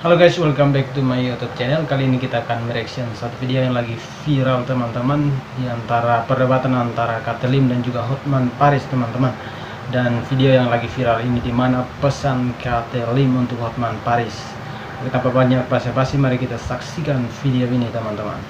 Halo guys, welcome back to my YouTube channel. Kali ini kita akan mereaction satu video yang lagi viral teman-teman, di antara perdebatan antara Katelim dan juga Hotman Paris teman-teman. Dan video yang lagi viral ini dimana pesan Katelim untuk Hotman Paris. Tanpa banyak basa-basi, mari kita saksikan video ini teman-teman.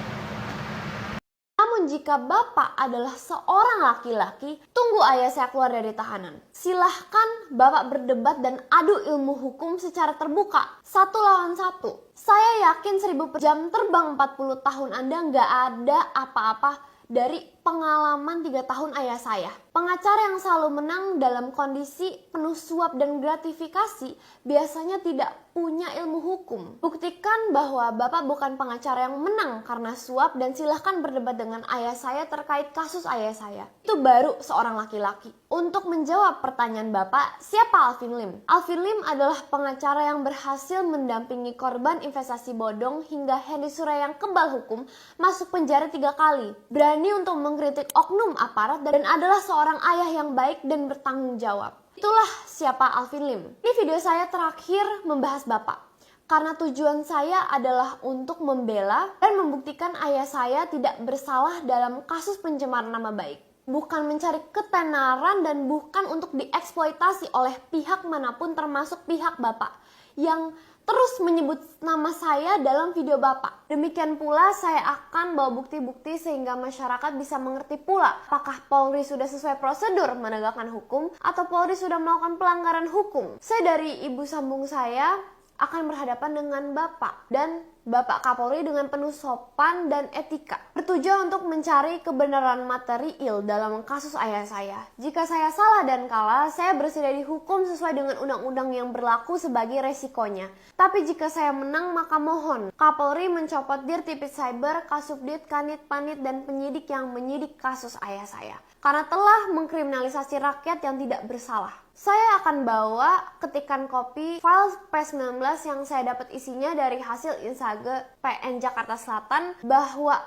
Namun jika Bapak adalah seorang laki-laki, tunggu ayah saya keluar dari tahanan. Silahkan Bapak berdebat dan adu ilmu hukum secara terbuka, 1 lawan 1. Saya yakin 1000 jam terbang 40 tahun Anda nggak ada apa-apa dari pengalaman 3 tahun ayah saya. Pengacara yang selalu menang dalam kondisi penuh suap dan gratifikasi biasanya tidak punya ilmu hukum. Buktikan bahwa Bapak bukan pengacara yang menang karena suap dan silahkan berdebat dengan ayah saya terkait kasus ayah saya. Itu baru seorang laki-laki. Untuk menjawab pertanyaan Bapak, siapa Alvin Lim? Alvin Lim adalah pengacara yang berhasil mendampingi korban investasi bodong hingga Hendy Surya yang kebal hukum masuk penjara 3 kali. Berani untuk mengkritik oknum aparat dan adalah seorang ayah yang baik dan bertanggung jawab. Itulah siapa Alvin Lim. Ini video saya terakhir membahas Bapak. Karena tujuan saya adalah untuk membela dan membuktikan ayah saya tidak bersalah dalam kasus pencemaran nama baik. Bukan mencari ketenaran dan bukan untuk dieksploitasi oleh pihak manapun termasuk pihak Bapak yang terus menyebut nama saya dalam video Bapak. Demikian pula saya akan bawa bukti-bukti sehingga masyarakat bisa mengerti pula apakah Polri sudah sesuai prosedur menegakkan hukum atau Polri sudah melakukan pelanggaran hukum. Saya dari ibu sambung saya akan berhadapan dengan Bapak dan Bapak Kapolri dengan penuh sopan dan etika. Bertujuan untuk mencari kebenaran material dalam kasus ayah saya. Jika saya salah dan kalah, saya bersedia dihukum sesuai dengan undang-undang yang berlaku sebagai resikonya. Tapi jika saya menang, maka mohon Kapolri mencopot Dirtipid Cyber, Kasubdit, Kanit, Panit, dan penyidik yang menyidik kasus ayah saya. Karena telah mengkriminalisasi rakyat yang tidak bersalah. Saya akan bawa ketikan kopi file P19 yang saya dapat isinya dari hasil Insage PN Jakarta Selatan bahwa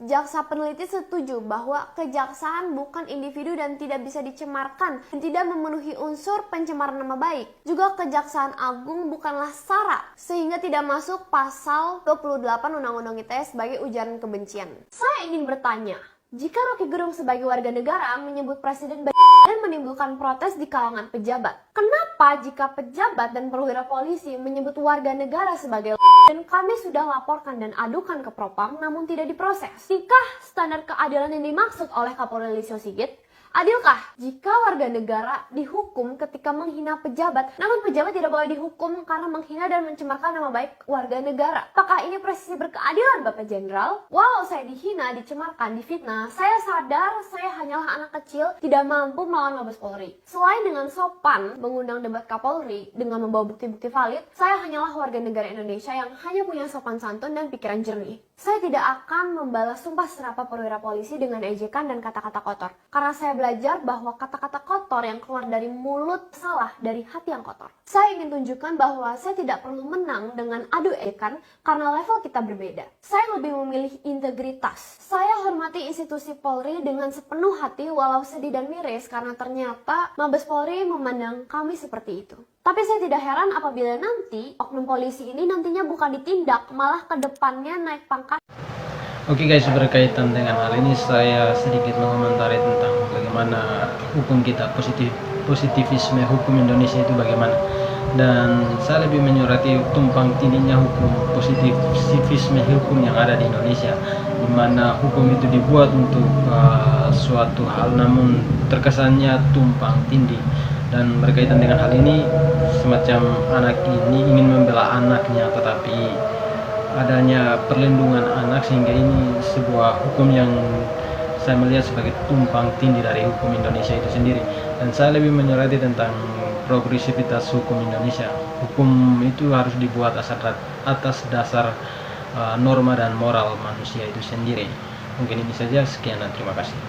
jaksa peneliti setuju bahwa kejaksaan bukan individu dan tidak bisa dicemarkan dan tidak memenuhi unsur pencemaran nama baik. Juga Kejaksaan Agung bukanlah SARA sehingga tidak masuk pasal 28 Undang-Undang ITE sebagai ujaran kebencian. Saya ingin bertanya, jika Rocky Gerung sebagai warga negara menyebut presiden dan menimbulkan protes di kalangan pejabat, kenapa jika pejabat dan perwira polisi menyebut warga negara sebagai dan kami sudah laporkan dan adukan ke Propam namun tidak diproses? Jika standar keadilan yang dimaksud oleh Kapolri Listio Sigit, adilkah jika warga negara dihukum ketika menghina pejabat, namun pejabat tidak boleh dihukum karena menghina dan mencemarkan nama baik warga negara? Apakah ini presisi berkeadilan, Bapak Jenderal? Walau saya dihina, dicemarkan, difitnah, saya sadar saya hanyalah anak kecil tidak mampu melawan Mabes Polri. Selain dengan sopan mengundang debat Kapolri dengan membawa bukti-bukti valid, saya hanyalah warga negara Indonesia yang hanya punya sopan santun dan pikiran jernih. Saya tidak akan membalas sumpah serapah perwira polisi dengan ejekan dan kata-kata kotor. Karena saya belajar bahwa kata-kata kotor yang keluar dari mulut salah dari hati yang kotor. Saya ingin tunjukkan bahwa saya tidak perlu menang dengan adu ejekan karena level kita berbeda. Saya lebih memilih integritas. Saya hormati institusi Polri dengan sepenuh hati walau sedih dan miris karena ternyata Mabes Polri memandang kami seperti itu. Tapi saya tidak heran apabila nanti oknum polisi ini nantinya bukan ditindak, malah ke depannya naik pangkat. Oke guys, berkaitan dengan hal ini saya sedikit mengomentari tentang bagaimana hukum kita, positivisme hukum Indonesia itu bagaimana. Dan saya lebih menyoroti tumpang tindihnya hukum positivisme hukum yang ada di Indonesia, di mana hukum itu dibuat untuk suatu hal namun terkesannya tumpang tindih. Dan berkaitan dengan hal ini, semacam anak ini ingin membela anaknya, tetapi adanya perlindungan anak sehingga ini sebuah hukum yang saya melihat sebagai tumpang tindih dari hukum Indonesia itu sendiri. Dan saya lebih menyoroti tentang progresivitas hukum Indonesia. Hukum itu harus dibuat atas dasar norma dan moral manusia itu sendiri. Mungkin ini saja, sekian dan terima kasih.